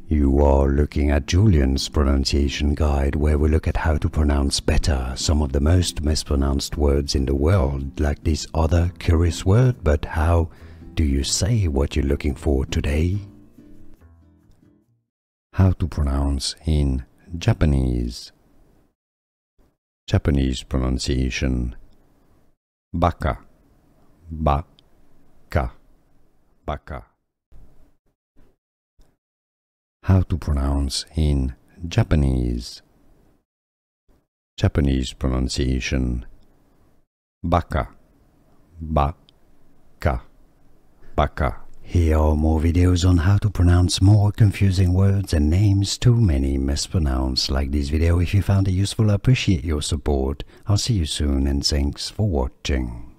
You are looking at Julian's pronunciation guide, where we look at how to pronounce better some of the most mispronounced words in the world, like this other curious word. But how do you say what you're looking for today? How to pronounce in Japanese. Japanese pronunciation: Baka, Baka, Baka. How to pronounce in Japanese. Japanese pronunciation: Baka, Baka, Baka. Here are more videos on how to pronounce more confusing words and names too many mispronounced. Like this video if you found it useful. I appreciate your support. I'll see you soon and thanks for watching.